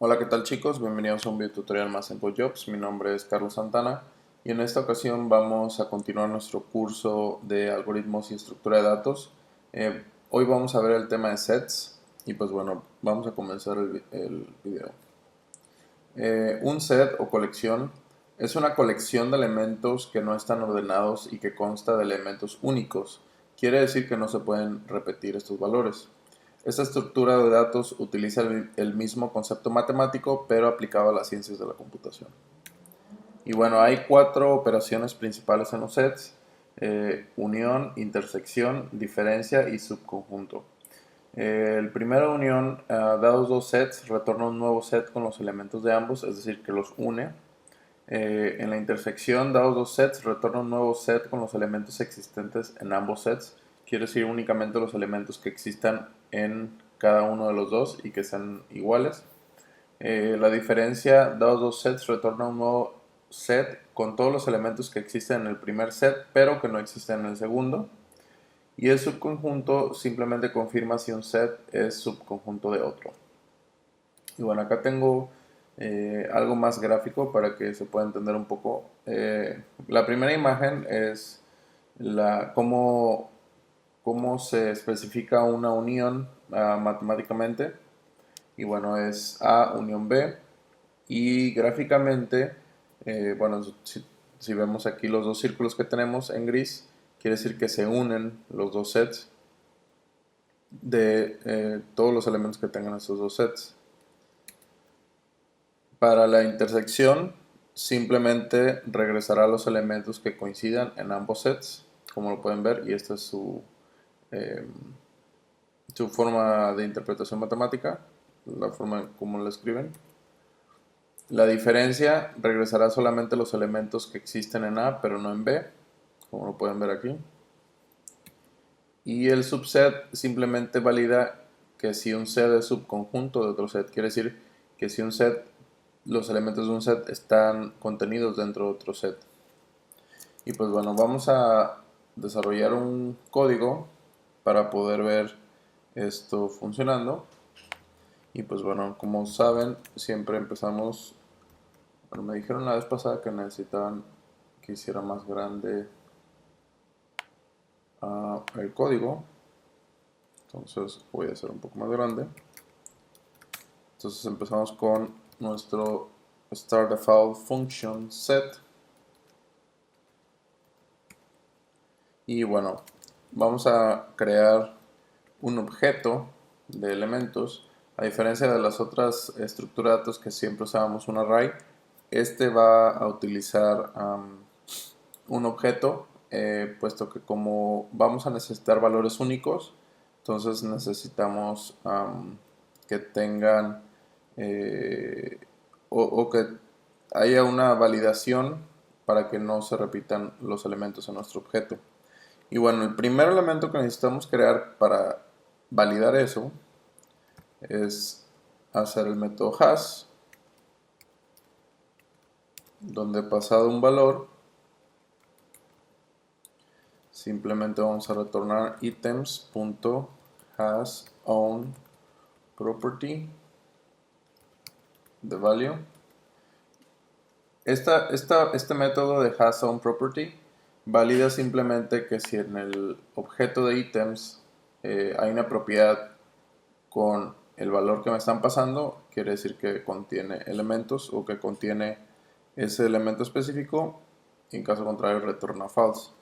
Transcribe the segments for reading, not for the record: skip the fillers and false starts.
Hola, ¿qué tal chicos? Bienvenidos a un video tutorial más en PostJobs. Mi nombre es Carlos Santana y en esta ocasión vamos a continuar nuestro curso de algoritmos y estructura de datos. Hoy vamos a ver el tema de sets y pues bueno, vamos a comenzar el video. Un set o colección es una colección de elementos que no están ordenados y que consta de elementos únicos. Quiere decir que no se pueden repetir estos valores. Esta estructura de datos utiliza el mismo concepto matemático, pero aplicado a las ciencias de la computación. Y bueno, hay cuatro operaciones principales en los sets: unión, intersección, diferencia y subconjunto. El primero unión, dados dos sets, retorna un nuevo set con los elementos de ambos, es decir, que los une. En la intersección, dados dos sets, retorna un nuevo set con los elementos existentes en ambos sets. Quiere decir únicamente los elementos que existan en cada uno de los dos y que sean iguales. La diferencia, dados dos sets, retorna un nuevo set con todos los elementos que existen en el primer set, pero que no existen en el segundo. Y el subconjunto simplemente confirma si un set es subconjunto de otro. Y bueno, acá tengo algo más gráfico para que se pueda entender un poco. La primera imagen es cómo se especifica una unión matemáticamente. Y bueno, es A unión B. Y gráficamente, bueno, si vemos aquí los dos círculos que tenemos en gris, quiere decir que se unen los dos sets de todos los elementos que tengan esos dos sets. Para la intersección, simplemente regresará los elementos que coincidan en ambos sets, como lo pueden ver, y esta es eh, su forma de interpretación matemática, la forma como la escriben. La diferencia regresará solamente los elementos que existen en A, pero no en B, como lo pueden ver aquí. Y el subset simplemente valida que si un set es subconjunto de otro set, quiere decir que si un set, los elementos de un set están contenidos dentro de otro set. Y pues bueno, vamos a desarrollar un código para poder ver esto funcionando. Y pues bueno, como saben, siempre empezamos. Bueno, me dijeron la vez pasada que necesitaban que hiciera más grande el código. Entonces voy a hacer un poco más grande. Entonces empezamos con nuestro start default function set. Y bueno, vamos a crear un objeto de elementos. A diferencia de las otras estructuras de datos que siempre usábamos un array, este va a utilizar un objeto, puesto que como vamos a necesitar valores únicos, entonces necesitamos que tengan o que haya una validación para que no se repitan los elementos en nuestro objeto. Y bueno, el primer elemento que necesitamos crear para validar eso es hacer el método hash, donde pasado un valor, simplemente vamos a retornar items.hashOwnProperty de value. Este método de hashOwnProperty valida simplemente que si en el objeto de items hay una propiedad con el valor que me están pasando, quiere decir que contiene elementos o que contiene ese elemento específico, y en caso contrario retorna false.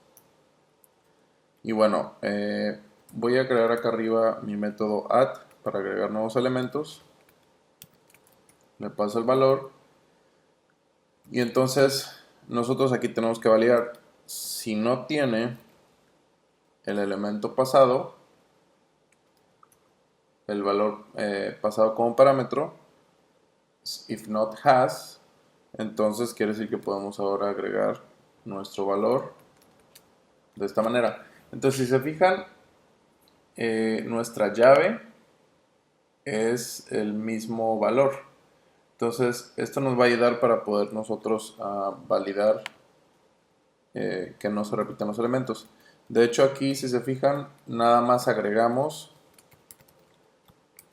Y bueno, voy a crear acá arriba mi método add para agregar nuevos elementos. Le paso el valor y entonces nosotros aquí tenemos que validar si no tiene el elemento pasado, el valor pasado como parámetro. If not has, entonces quiere decir que podemos ahora agregar nuestro valor de esta manera. Entonces, si se fijan, nuestra llave es el mismo valor. Entonces, esto nos va a ayudar para poder nosotros validar que no se repitan los elementos. De hecho, aquí, si se fijan, nada más agregamos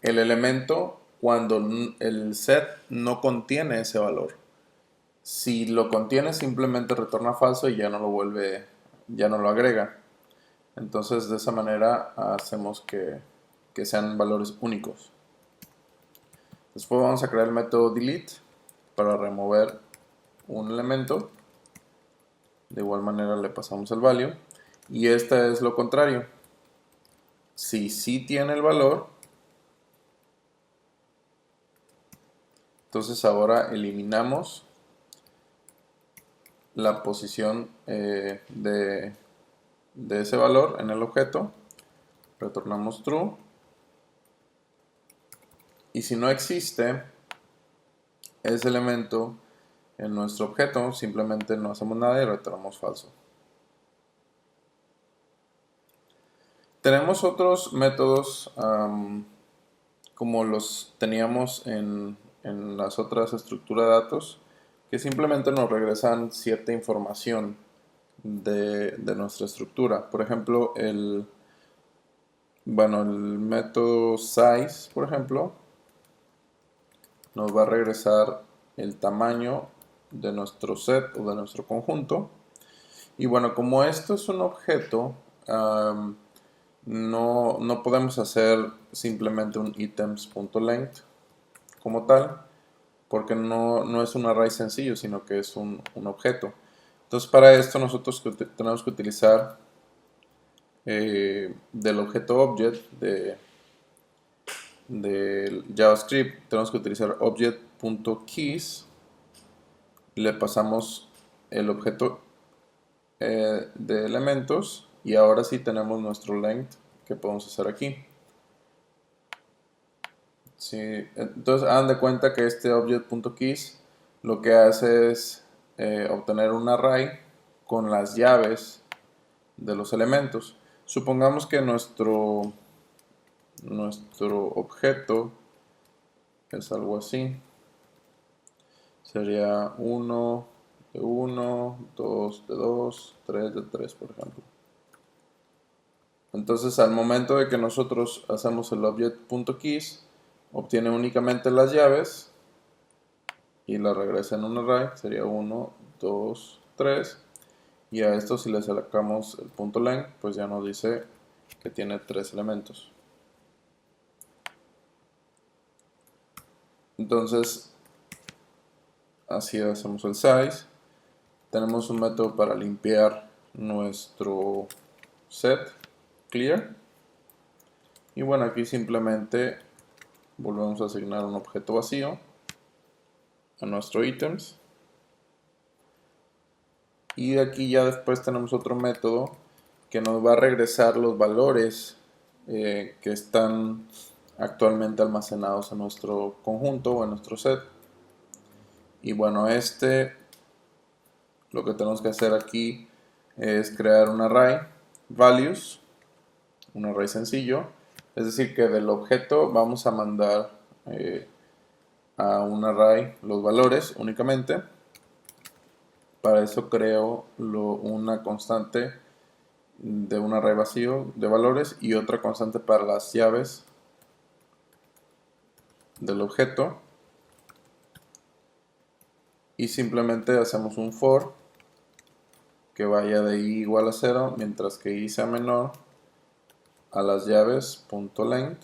el elemento cuando el set no contiene ese valor. Si lo contiene, simplemente retorna falso y ya no lo vuelve, ya no lo agrega. Entonces, de esa manera hacemos que sean valores únicos. Después vamos a crear el método delete para remover un elemento. De igual manera le pasamos el value. Y esta es lo contrario. Si sí tiene el valor, entonces ahora eliminamos la posición de ese valor en el objeto. Retornamos true. Y si no existe ese elemento en nuestro objeto, simplemente no hacemos nada y retornamos falso. Tenemos otros métodos como los teníamos en las otras estructuras de datos, que simplemente nos regresan cierta información de nuestra estructura. Por ejemplo, el método size, por ejemplo, nos va a regresar el tamaño de nuestro set o de nuestro conjunto. Y bueno, como esto es un objeto, no podemos hacer simplemente un items.length como tal, porque no es un array sencillo, sino que es un objeto. Entonces, para esto nosotros tenemos que utilizar del objeto object del JavaScript, tenemos que utilizar object.keys. Le pasamos el objeto de elementos y ahora sí tenemos nuestro length que podemos hacer aquí. Sí, entonces hagan de cuenta que este object.keys lo que hace es obtener un array con las llaves de los elementos. Supongamos que nuestro objeto es algo así. Sería 1 de 1, 2 de 2, 3 de 3, por ejemplo. Entonces, al momento de que nosotros hacemos el object.keys, obtiene únicamente las llaves y la regresa en un array. Sería 1, 2, 3. Y a esto, si le sacamos el punto length, pues ya nos dice que tiene 3 elementos. Entonces, así hacemos el size. Tenemos un método para limpiar nuestro set, clear. Y bueno, aquí simplemente volvemos a asignar un objeto vacío a nuestro items. Y de aquí ya después tenemos otro método que nos va a regresar los valores que están actualmente almacenados en nuestro conjunto o en nuestro set. Y bueno, lo que tenemos que hacer aquí es crear un array values, un array sencillo, es decir que del objeto vamos a mandar a un array los valores únicamente. Para eso creo una constante de un array vacío de valores y otra constante para las llaves del objeto. Y simplemente hacemos un for que vaya de i igual a 0, mientras que i sea menor a las llaves .length,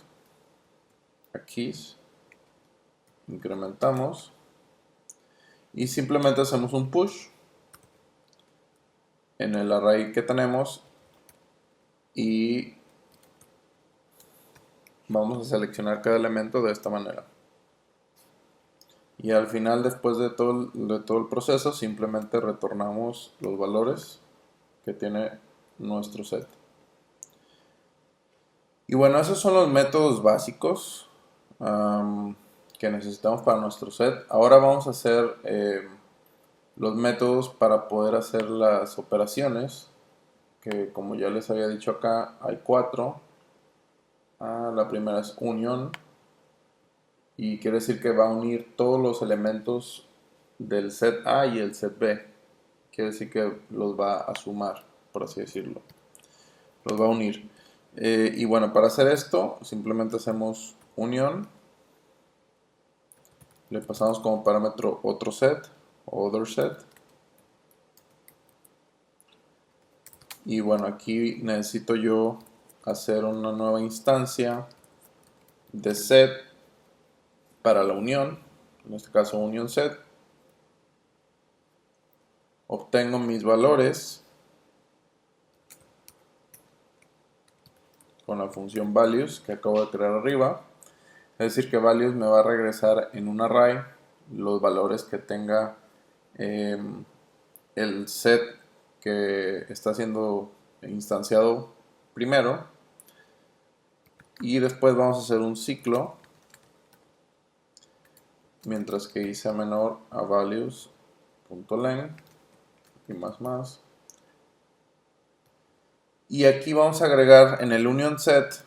a keys, incrementamos y simplemente hacemos un push en el array que tenemos y vamos a seleccionar cada elemento de esta manera. Y al final, después de todo el proceso, simplemente retornamos los valores que tiene nuestro set. Y bueno, esos son los métodos básicos que necesitamos para nuestro set. Ahora vamos a hacer los métodos para poder hacer las operaciones, que como ya les había dicho acá, hay 4. La primera es unión, y quiere decir que va a unir todos los elementos del set A y el set B. Quiere decir que los va a sumar, por así decirlo. Los va a unir. Y bueno, para hacer esto, simplemente hacemos unión Le pasamos como parámetro otro set, other set. Y bueno, aquí necesito yo hacer una nueva instancia de set para la unión, en este caso union set. Obtengo mis valores con la función values que acabo de crear arriba. Es decir que values me va a regresar en un array los valores que tenga el set que está siendo instanciado primero. Y después vamos a hacer un ciclo, mientras que i sea menor a values.len y más. Y aquí vamos a agregar en el union set,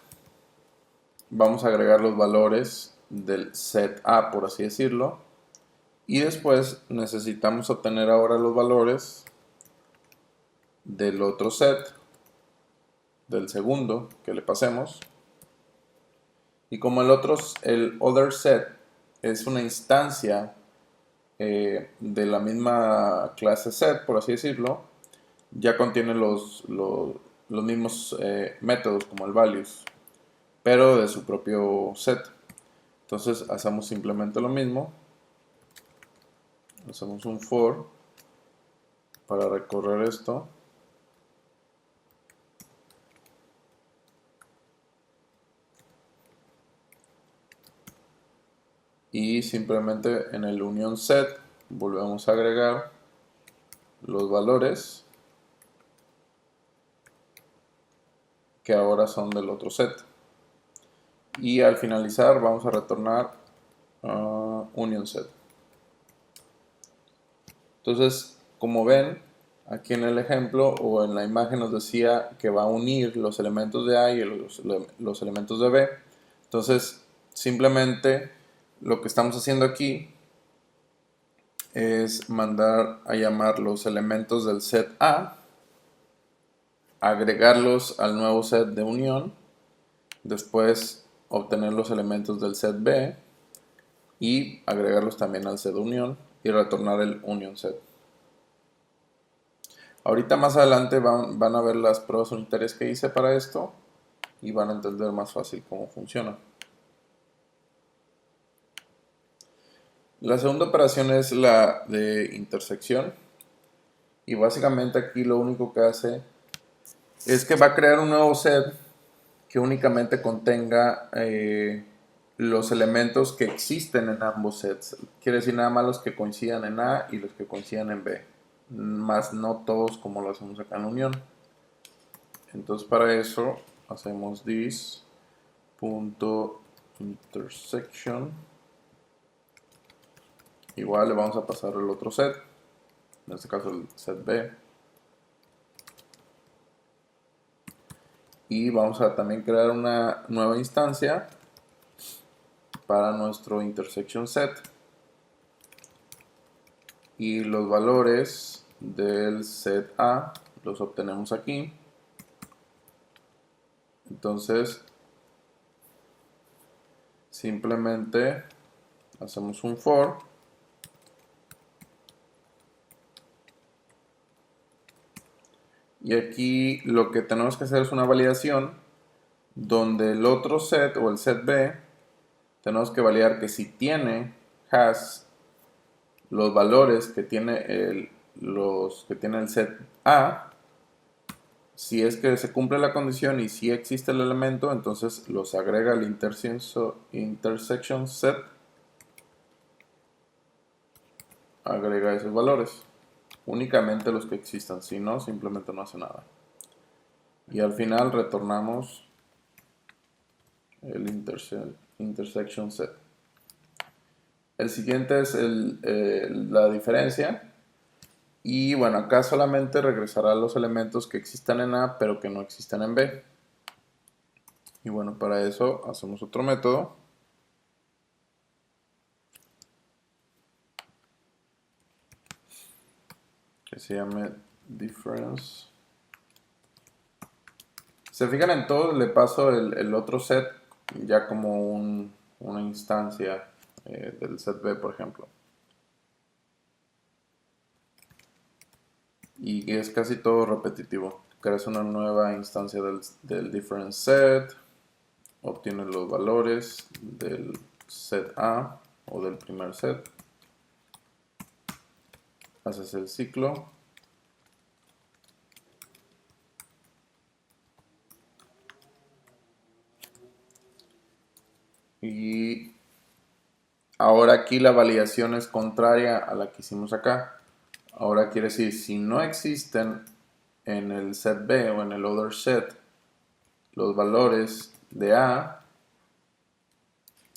vamos a agregar los valores del set A, por así decirlo. Y después necesitamos obtener ahora los valores del otro set, del segundo que le pasemos. Y como el other set es una instancia de la misma clase set, por así decirlo, ya contiene los mismos métodos como el values, pero de su propio set. Entonces hacemos simplemente lo mismo. Hacemos un for para recorrer esto. Y simplemente en el union set volvemos a agregar los valores que ahora son del otro set. Y al finalizar vamos a retornar union set. Entonces, como ven, aquí en el ejemplo o en la imagen nos decía que va a unir los elementos de A y los elementos de B. Entonces, simplemente lo que estamos haciendo aquí es mandar a llamar los elementos del set A, agregarlos al nuevo set de unión, después obtener los elementos del set B y agregarlos también al set de unión y retornar el union set. Ahorita más adelante van a ver las pruebas unitarias que hice para esto y van a entender más fácil cómo funciona. La segunda operación es la de intersección y básicamente aquí lo único que hace es que va a crear un nuevo set que únicamente contenga los elementos que existen en ambos sets. Quiere decir nada más los que coincidan en A y los que coincidan en B, más no todos como lo hacemos acá en la unión. Entonces para eso hacemos this.intersection. Igual le vamos a pasar el otro set, en este caso el set B. Y vamos a también crear una nueva instancia para nuestro intersection set. Y los valores del set A los obtenemos aquí. Entonces, simplemente hacemos un for y aquí lo que tenemos que hacer es una validación donde el otro set o el set B tenemos que validar que si tiene has los valores que tiene el set A, si es que se cumple la condición y si existe el elemento, entonces los agrega al intersection set, agrega esos valores, únicamente los que existan, si no, simplemente no hace nada. Y al final retornamos el intersection set. El siguiente es la diferencia. Y bueno, acá solamente regresará los elementos que existan en A, pero que no existan en B. Y bueno, para eso hacemos otro método. Que se llame difference. Se fijan en todo, le paso el otro set ya como una instancia del set B, por ejemplo. Y es casi todo repetitivo. Creas una nueva instancia del different set, obtienes los valores del set A o del primer set, haces el ciclo y ahora aquí la validación es contraria a la que hicimos acá. Ahora quiere decir, si no existen en el set B o en el other set los valores de A,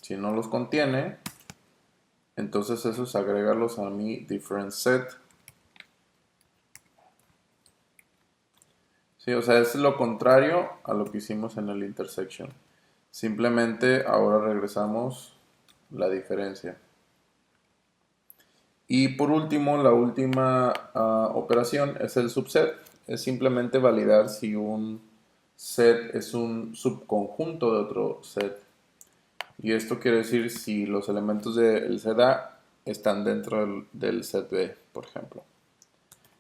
si no los contiene, entonces esos agregarlos a mi different set. Sí, o sea, es lo contrario a lo que hicimos en el intersection. Simplemente ahora regresamos la diferencia. Y por último, la última operación es el subset. Es simplemente validar si un set es un subconjunto de otro set. Y esto quiere decir si los elementos del set A están dentro del set B, por ejemplo.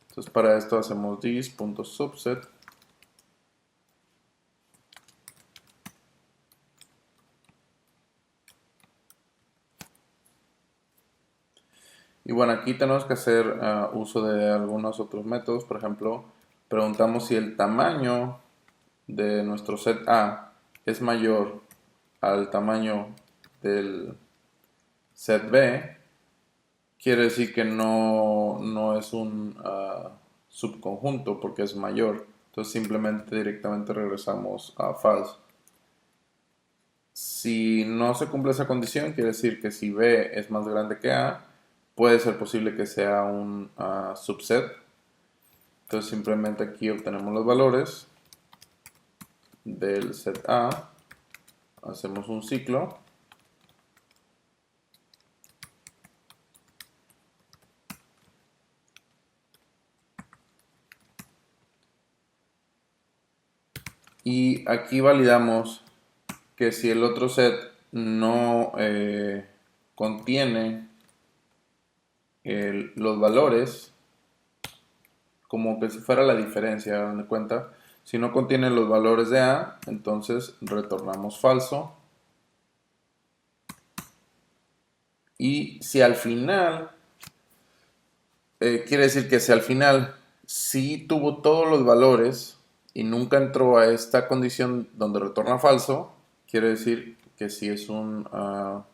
Entonces para esto hacemos this.subset. Y bueno, aquí tenemos que hacer uso de algunos otros métodos. Por ejemplo, preguntamos si el tamaño de nuestro set A es mayor al tamaño del set B. Quiere decir que no es un subconjunto porque es mayor. Entonces simplemente directamente regresamos a false. Si no se cumple esa condición, quiere decir que si B es más grande que A, puede ser posible que sea un subset. Entonces simplemente aquí obtenemos los valores del set A, hacemos un ciclo y aquí validamos que si el otro set no contiene los valores, como que si fuera la diferencia, dan de cuenta. Si no contiene los valores de A, entonces retornamos falso. Y si al final, quiere decir que si al final sí tuvo todos los valores y nunca entró a esta condición donde retorna falso, quiere decir que sí es un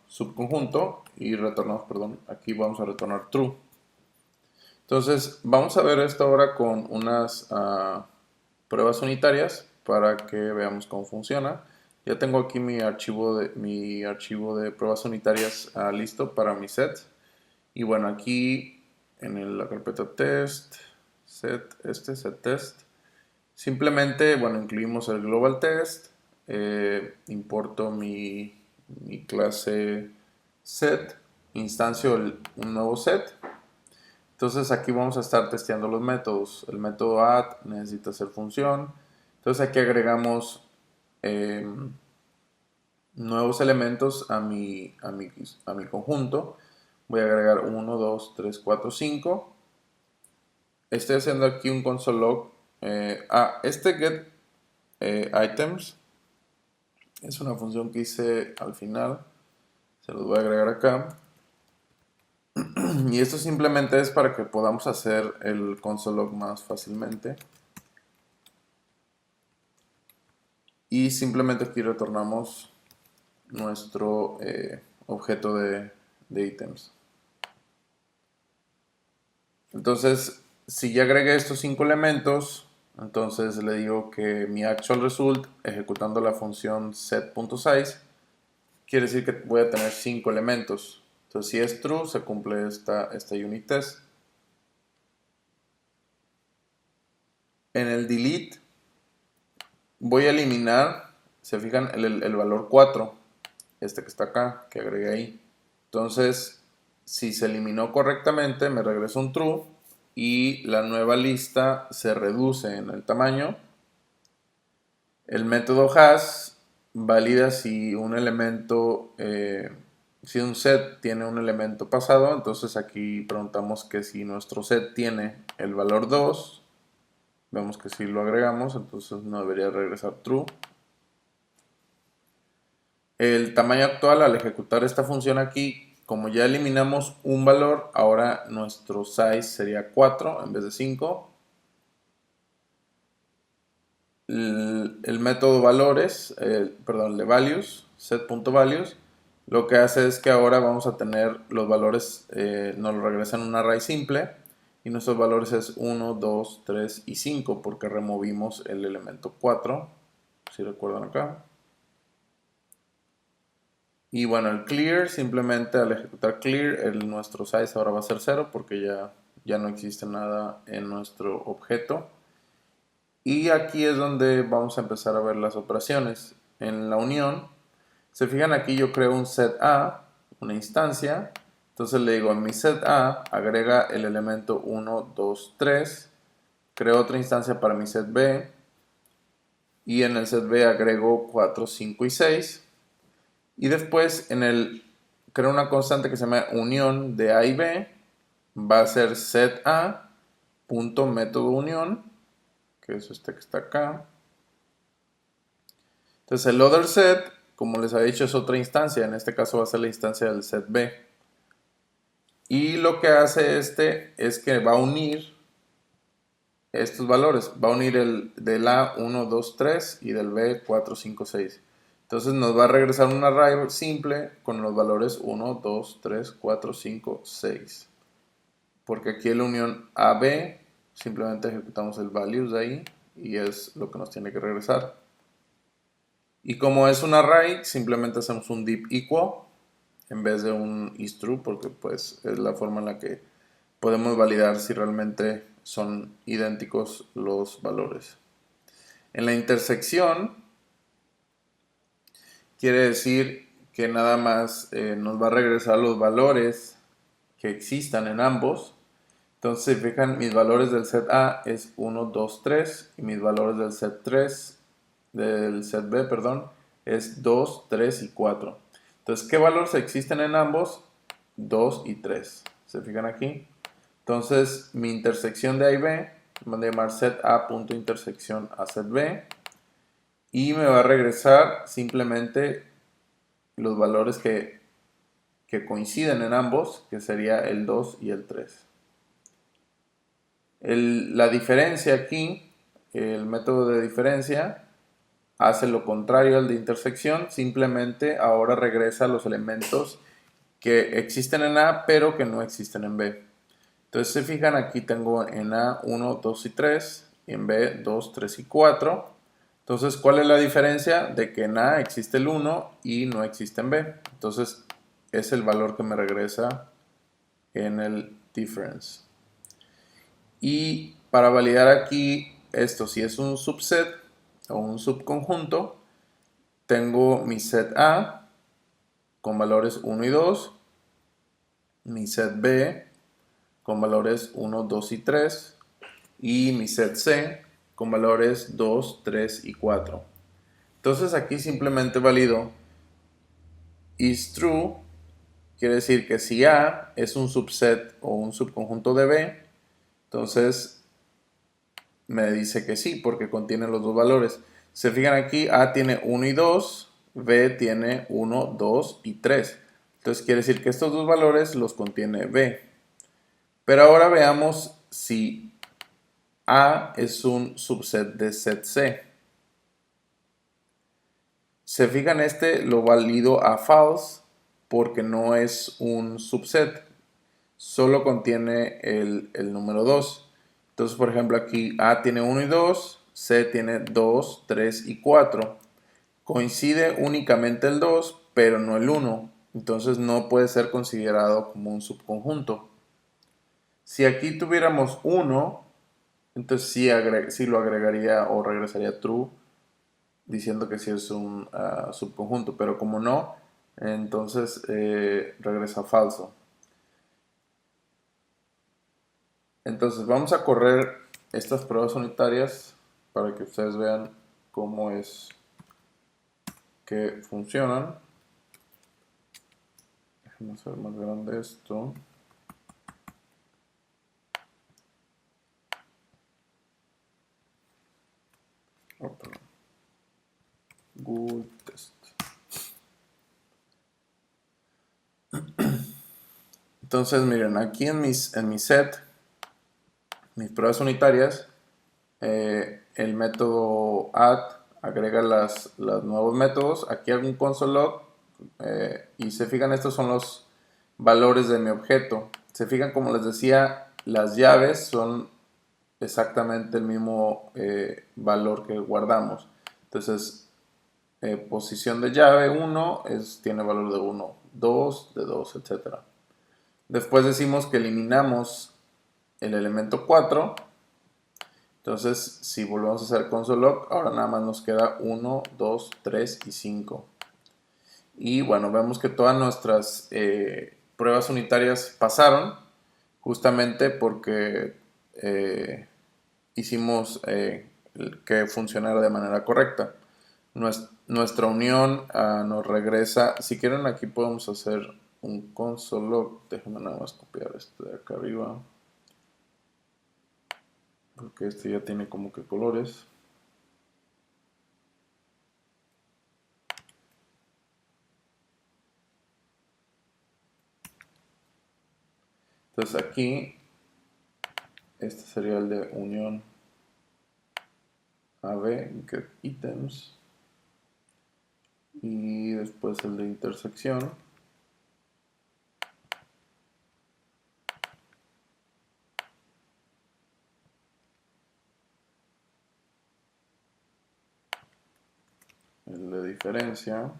subconjunto y retornamos, perdón, aquí vamos a retornar true. Entonces, vamos a ver esto ahora con unas pruebas unitarias para que veamos cómo funciona. Ya tengo aquí mi archivo de pruebas unitarias listo para mi set. Y bueno, aquí en la carpeta test, set test, simplemente, bueno, incluimos el global test, importo mi clase set, instancio un nuevo set. Entonces aquí vamos a estar testeando los métodos. El método add necesita ser función. Entonces aquí agregamos nuevos elementos a mi conjunto. Voy a agregar 1, 2, 3, 4, 5. Estoy haciendo aquí un console log. Este get items es una función que hice al final. Se los voy a agregar acá. Y esto simplemente es para que podamos hacer el console log más fácilmente. Y simplemente aquí retornamos nuestro objeto de ítems. Entonces, si ya agregué estos 5 elementos, entonces le digo que mi actual result, ejecutando la función set.size, quiere decir que voy a tener 5 elementos. Entonces, si es true, se cumple esta unit test. En el delete voy a eliminar, se fijan, el valor 4, este que está acá, que agregué ahí. Entonces, si se eliminó correctamente, me regresa un true y la nueva lista se reduce en el tamaño. El método has valida si un elemento Si un set tiene un elemento pasado, entonces aquí preguntamos que si nuestro set tiene el valor 2, vemos que si lo agregamos, entonces no debería regresar true. El tamaño actual al ejecutar esta función aquí, como ya eliminamos un valor, ahora nuestro size sería 4 en vez de 5. El método valores, perdón, de values, set.values, lo que hace es que ahora vamos a tener los valores, nos lo regresa en un array simple, y nuestros valores es 1, 2, 3 y 5 porque removimos el elemento 4, si recuerdan acá. Y bueno, el clear, simplemente al ejecutar clear, nuestro size ahora va a ser 0 porque ya no existe nada en nuestro objeto. Y aquí es donde vamos a empezar a ver las operaciones. En la unión, se fijan aquí yo creo un set A, una instancia. Entonces le digo a mi set A, agrega el elemento 1, 2, 3. Creo otra instancia para mi set B. Y en el set B agrego 4, 5 y 6. Y después creo una constante que se llama unión de A y B. Va a ser set A, punto método unión, que es este que está acá. Entonces el other set, como les había dicho, es otra instancia. En este caso va a ser la instancia del set B. Y lo que hace este es que va a unir estos valores. Va a unir el del A 1, 2, 3 y del B 4, 5, 6. Entonces nos va a regresar un array simple con los valores 1, 2, 3, 4, 5, 6. Porque aquí en la unión AB simplemente ejecutamos el values de ahí y es lo que nos tiene que regresar. Y como es un array, simplemente hacemos un deep equal en vez de un isTrue, porque pues es la forma en la que podemos validar si realmente son idénticos los valores. En la intersección quiere decir que nada más nos va a regresar los valores que existan en ambos. Entonces, si fijan, mis valores del set A es 1, 2, 3 y mis valores del set B, perdón, es 2, 3 y 4. Entonces, ¿qué valores existen en ambos? 2 y 3. ¿Se fijan aquí? Entonces, mi intersección de A y B, me voy a llamar set A.intersección a set B y me va a regresar simplemente los valores que coinciden en ambos, que sería el 2 y el 3. La diferencia aquí, el método de diferencia, hace lo contrario al de intersección, simplemente ahora regresa los elementos que existen en A pero que no existen en B. Entonces se fijan, aquí tengo en A 1, 2 y 3, y en B 2, 3 y 4. Entonces, ¿cuál es la diferencia? De que en A existe el 1 y no existe en B. Entonces, es el valor que me regresa en el difference. Y para validar aquí esto, si es un subset o un subconjunto, tengo mi set A con valores 1 y 2, mi set B con valores 1, 2 y 3 y mi set C con valores 2, 3 y 4. Entonces aquí simplemente valido is true, quiere decir que si A es un subset o un subconjunto de B, entonces me dice que sí, porque contiene los dos valores. Se fijan aquí, A tiene 1 y 2, B tiene 1, 2 y 3. Entonces quiere decir que estos dos valores los contiene B. Pero ahora veamos si A es un subset de set C. Se fijan, este lo valido a false porque no es un subset, solo contiene el número 2. Entonces, por ejemplo, aquí A tiene 1 y 2, C tiene 2, 3 y 4. Coincide únicamente el 2, pero no el 1. Entonces no puede ser considerado como un subconjunto. Si aquí tuviéramos 1, entonces sí lo agregaría o regresaría true, diciendo que sí es un subconjunto, pero como no, entonces regresa falso. Entonces vamos a correr estas pruebas unitarias para que ustedes vean cómo es que funcionan. Déjenme hacer más grande esto. Oh, perdón. Good test. Entonces, miren, aquí en mi set, mis pruebas unitarias, el método add agrega los nuevos métodos. Aquí hago un console log y se fijan, estos son los valores de mi objeto. Se fijan, como les decía, las llaves son exactamente el mismo valor que guardamos. Entonces, posición de llave 1 tiene valor de 1, 2, de 2, etc. Después decimos que eliminamos el elemento 4. Entonces, si volvemos a hacer console log, ahora nada más nos queda 1, 2, 3 y 5. Y bueno, vemos que todas nuestras pruebas unitarias pasaron, justamente porque hicimos que funcionara de manera correcta. Nuestra unión nos regresa. Si quieren, aquí podemos hacer un console log. Déjenme nada más copiar esto de acá arriba, porque este ya tiene como que colores. Entonces aquí, este sería el de unión AB, get items, y después el de intersección. El de diferencia.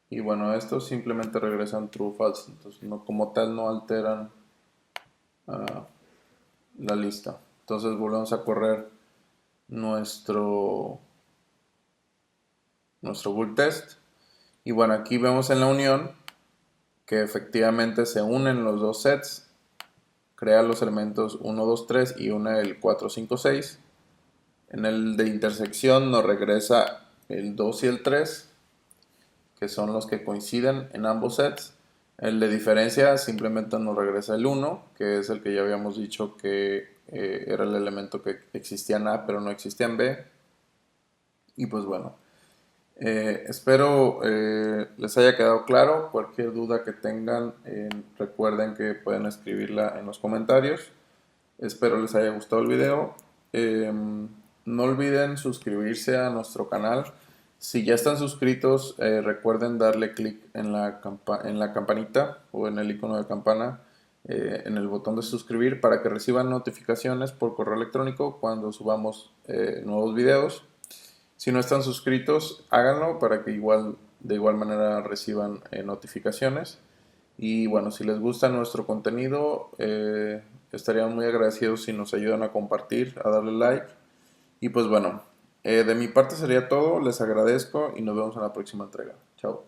Y bueno, estos simplemente regresan true o false, entonces no, como tal no alteran la lista. Entonces volvemos a correr nuestro bool test. Y bueno, aquí vemos en la unión que efectivamente se unen los dos sets, crea los elementos 1, 2, 3 y une el 4, 5, 6. En el de intersección nos regresa el 2 y el 3, que son los que coinciden en ambos sets. El de diferencia simplemente nos regresa el 1, que es el que ya habíamos dicho que era el elemento que existía en A pero no existía en B. Y pues bueno, espero les haya quedado claro. Cualquier duda que tengan, recuerden que pueden escribirla en los comentarios. Espero les haya gustado el video. No olviden suscribirse a nuestro canal. Si ya están suscritos, recuerden darle clic en la campanita o en el icono de campana, en el botón de suscribir, para que reciban notificaciones por correo electrónico cuando subamos nuevos videos. Si no están suscritos, háganlo para que de igual manera reciban notificaciones. Y bueno, si les gusta nuestro contenido, estarían muy agradecidos si nos ayudan a compartir, a darle like. Y pues bueno, de mi parte sería todo. Les agradezco y nos vemos en la próxima entrega. Chao.